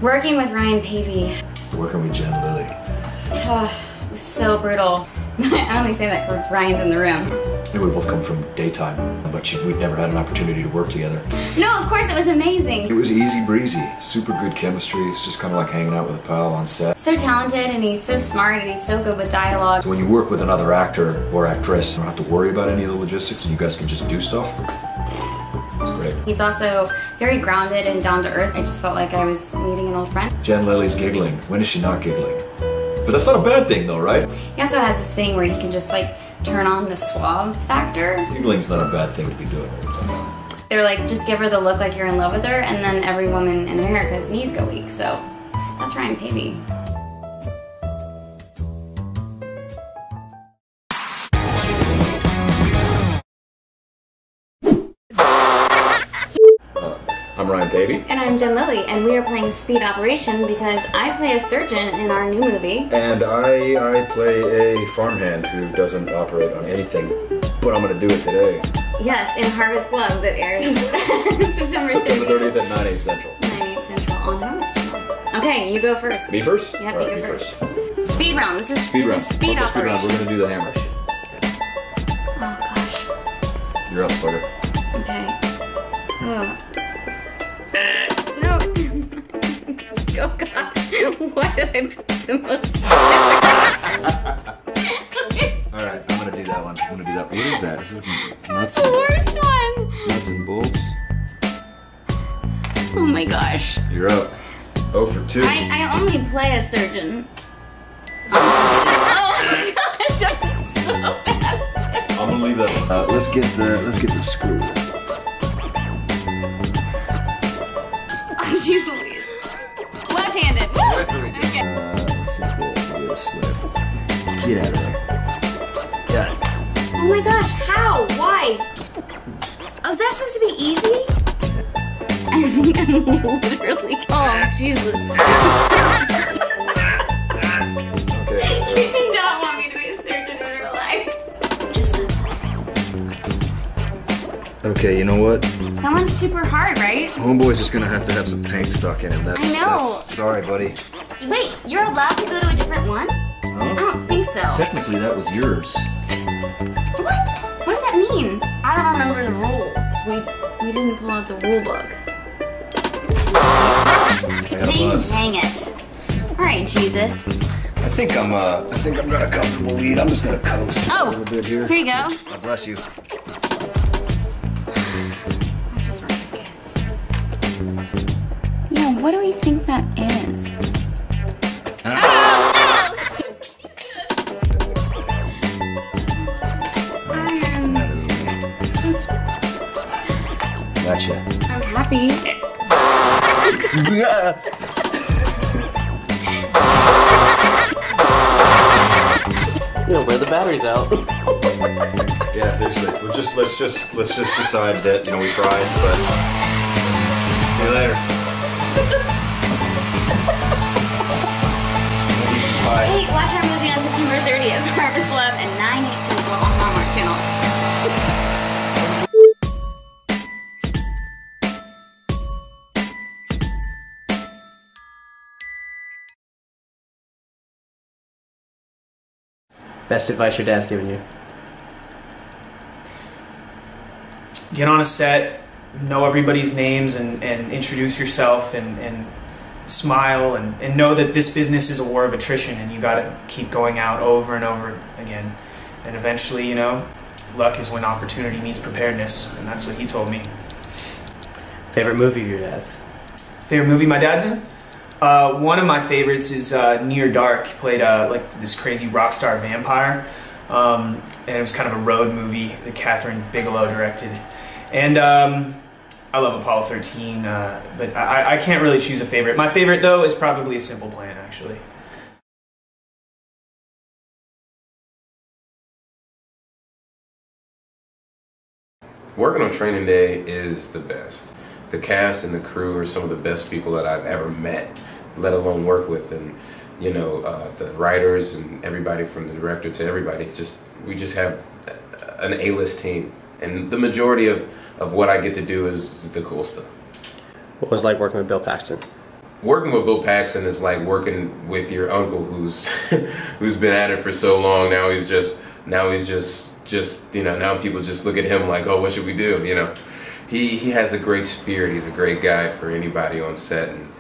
Working with Ryan Pavey. Working with Jen Lilly. It was so brutal. I only say that because Ryan's in the room. We both come from daytime, but we'd never had an opportunity to work together. No, of course it was amazing. It was easy breezy, super good chemistry. It's just kind of like hanging out with a pal on set. So talented, and he's so smart, and he's so good with dialogue. So when you work with another actor or actress, you don't have to worry about any of the logistics, and you guys can just do stuff. It's great. He's also very grounded and down to earth. I just felt like I was meeting an old friend. Jen Lilly's giggling. When is she not giggling? But that's not a bad thing though, right? He also has this thing where he can just like turn on the suave factor. Giggling's not a bad thing to be doing. They're like, just give her the look like you're in love with her, and then every woman in America's knees go weak. So that's Ryan Pavey. I'm Ryan Pavey. And I'm Jen Lilly, and we are playing Speed Operation because I play a surgeon in our new movie. And I play a farmhand who doesn't operate on anything, but I'm gonna do it today. Yes, in Harvest Love that airs September 30th at 9/8 Central. 9/8 Central on Hallmark Channel. Okay, you go first. Me first? Yep, right, you go first. Speed round. This is speed round. Speed Operation. Speed round. We're gonna do the hammers. Oh gosh. You're up, Slugger. Okay. Oh. No. Oh gosh. Why did I pick the most difficult? Alright, I'm gonna do that one. I'm gonna do that. What is that? This is That's the worst one. nuts and bolts. Oh my gosh. You're up. 0 for 2. I only play a surgeon. Oh my gosh, I'm so bad. I'm gonna leave that. Let's get the screw. Oh, jeez Louise. Left-handed. Okay. Let's take this. Whatever. Get out of there. Yeah. Oh my gosh, how? Why? Oh, is that supposed to be easy? I think I'm literally. Oh, Jesus. Okay. You do not want me to be a surgeon in real life. Okay, you know what? That one's super hard, right? Homeboy's just gonna have to have some paint stuck in him. I know. Sorry, buddy. Wait, you're allowed to go to a different one? Huh? I don't think so. Technically, that was yours. What? What does that mean? I don't remember the rules. We didn't pull out the rule book. Dang it. Alright, Jesus. I think I'm got a comfortable lead. I'm just gonna coast a little bit here. Here you go. God bless you. I just want some kids. Yeah, what do we think that is? Just, Gotcha. I'm happy. Where the battery's out. Yeah, seriously. Let's just decide that we tried, but see you later. Bye. Hey, watch our movie on September 30th, Harvest Love, and 9/8 Central on Hallmark Channel. Best advice your dad's given you? Get on a set, know everybody's names, and introduce yourself, and smile, and know that this business is a war of attrition, and you gotta keep going out over and over again. And eventually, luck is when opportunity meets preparedness, and that's what he told me. Favorite movie of your dad's? Favorite movie my dad's in? One of my favorites is Near Dark. He played like this crazy rock star vampire, and it was kind of a road movie that Catherine Bigelow directed. And I love Apollo 13, but I can't really choose a favorite. My favorite, though, is probably A Simple Plan, actually. Working on training day is the best. The cast and the crew are some of the best people that I've ever met, let alone work with, and the writers and everybody from the director to everybody. We just have an A-list team, and the majority of what I get to do is the cool stuff. What was it like working with Bill Paxton? Working with Bill Paxton is like working with your uncle who's who's been at it for so long. Now he's just you know, now people just look at him like, oh, what should we do? You know, he has a great spirit. He's a great guide for anybody on set, and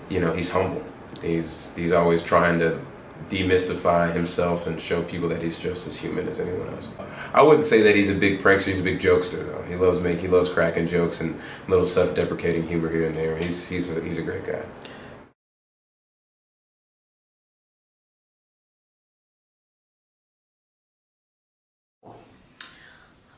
you know, he's humble. He's always trying to demystify himself and show people that he's just as human as anyone else. I wouldn't say that he's a big prankster. He's a big jokester though. He loves cracking jokes and little self-deprecating humor here and there. He's a great guy.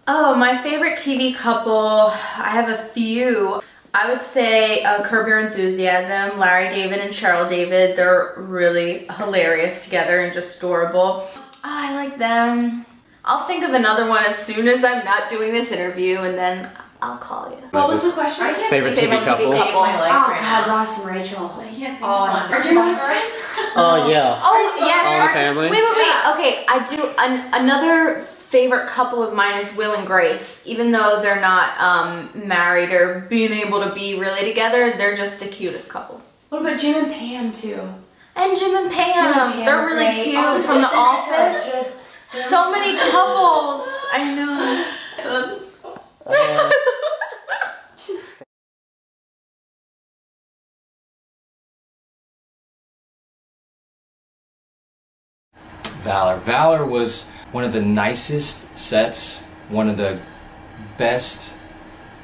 Oh, my favorite TV couple, I have a few. I would say Curb Your Enthusiasm, Larry David and Cheryl David. They're really hilarious together and just adorable. Oh, I like them. I'll think of another one as soon as I'm not doing this interview, and then I'll call you. What was the question? Favorite TV couple? Oh right God, now. Ross and Rachel. I can't think of one. Are you my friends? Oh yeah. Oh yes. All in the Family? Wait. Okay, I do another favorite couple of mine is Will and Grace. Even though they're not married or being able to be really together, they're just the cutest couple. What about Jim and Pam too? And Jim and Pam. Jim and Pam They're really great. cute Oh, from The listen, Office. Just So many couples. I know. I love them so. Valor. Valor was one of the nicest sets, one of the best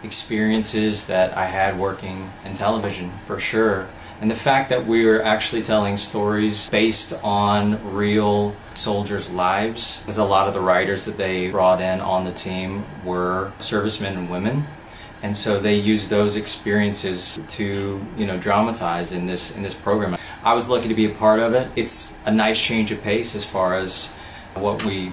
experiences that I had working in television, for sure. And the fact that we were actually telling stories based on real soldiers' lives, because a lot of the writers that they brought in on the team were servicemen and women. And so they used those experiences to, you know, dramatize in this program. I was lucky to be a part of it. It's a nice change of pace as far as what we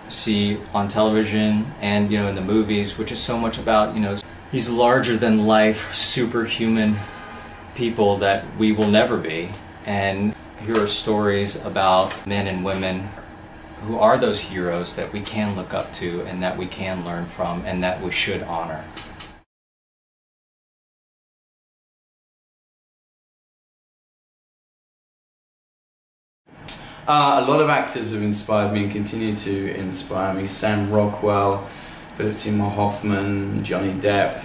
see on television and, you know, in the movies, which is so much about, you know, these larger than life superhuman people that we will never be. And here are stories about men and women who are those heroes that we can look up to and that we can learn from and that we should honor. A lot of actors have inspired me and continue to inspire me. Sam Rockwell, Philip Seymour Hoffman, Johnny Depp.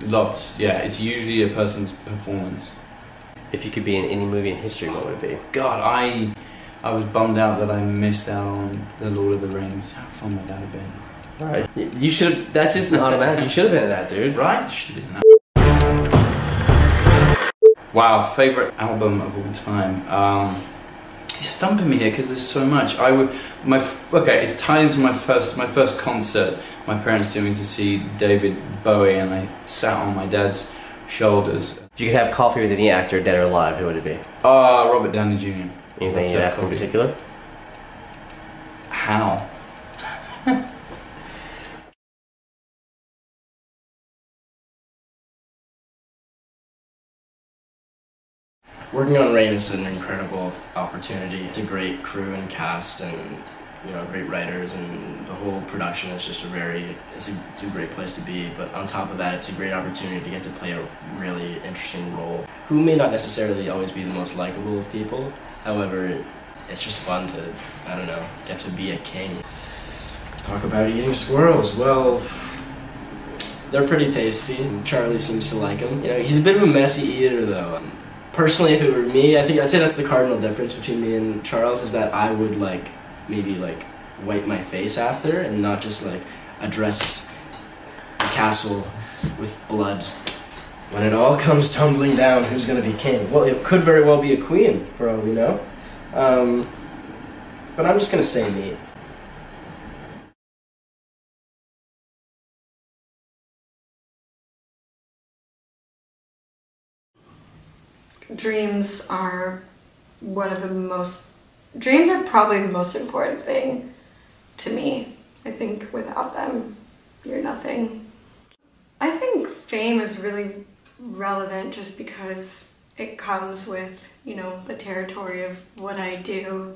Lots, yeah. It's usually a person's performance. If you could be in any movie in history, what would it be? God, I was bummed out that I missed out on The Lord of the Rings. How fun would that have been? Alright. You should. That's just an automatic. You should have been in that, dude. Right? Should have been that. Wow, favorite album of all time. You're stumping me here because there's so much. Okay, it's tied into my first concert. My parents took me to see David Bowie, and I sat on my dad's shoulders. If you could have coffee with any actor, dead or alive, who would it be? Robert Downey Jr. Anything you'd ask in particular? How? Working on Rain is an incredible opportunity. It's a great crew and cast, and you know, great writers, and the whole production is just it's a great place to be. But on top of that, it's a great opportunity to get to play a really interesting role. Who may not necessarily always be the most likable of people, however, it's just fun to, I don't know, get to be a king. Talk about eating squirrels. Well, they're pretty tasty. Charlie seems to like them. You know, he's a bit of a messy eater though. Personally, if it were me, I'd say that's the cardinal difference between me and Charles, is that I would maybe wipe my face after and not just address the castle with blood. When it all comes tumbling down, who's gonna be king? Well, it could very well be a queen, for all we know. But I'm just gonna say me. Dreams are dreams are probably the most important thing to me. I think without them, you're nothing. I think fame is really relevant just because it comes with, you know, the territory of what I do.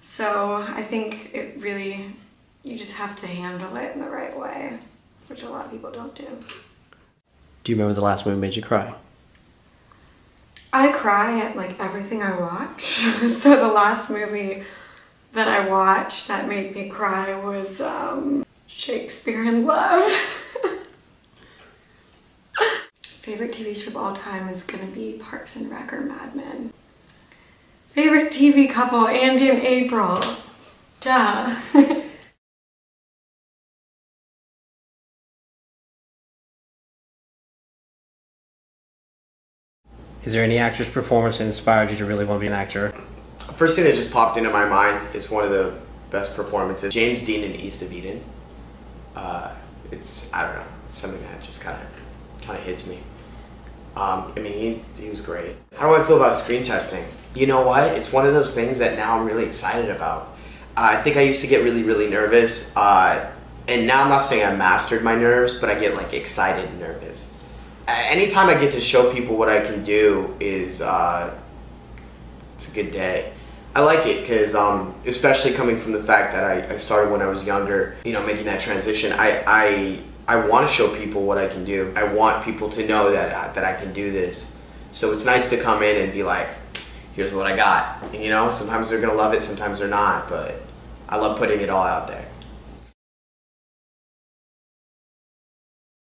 So I think you just have to handle it in the right way, which a lot of people don't do. Do you remember the last movie made you cry? I cry at like everything I watch. So the last movie that I watched that made me cry was Shakespeare in Love. Favorite TV show of all time is gonna be Parks and Rec or Mad Men. Favorite TV couple, Andy and April. Duh. Is there any actress performance that inspired you to really want to be an actor? First thing that just popped into my mind is one of the best performances. James Dean in East of Eden. It's, I don't know, it's something that just kind of hits me. I mean, he was great. How do I feel about screen testing? You know what? It's one of those things that now I'm really excited about. I think I used to get really, really nervous. And now I'm not saying I mastered my nerves, but I get like excited and nervous. Anytime I get to show people what I can do is, it's a good day. I like it because, especially coming from the fact that I started when I was younger, you know, making that transition, I want to show people what I can do. I want people to know that I can do this. So it's nice to come in and be like, here's what I got. And, you know, sometimes they're going to love it, sometimes they're not, but I love putting it all out there.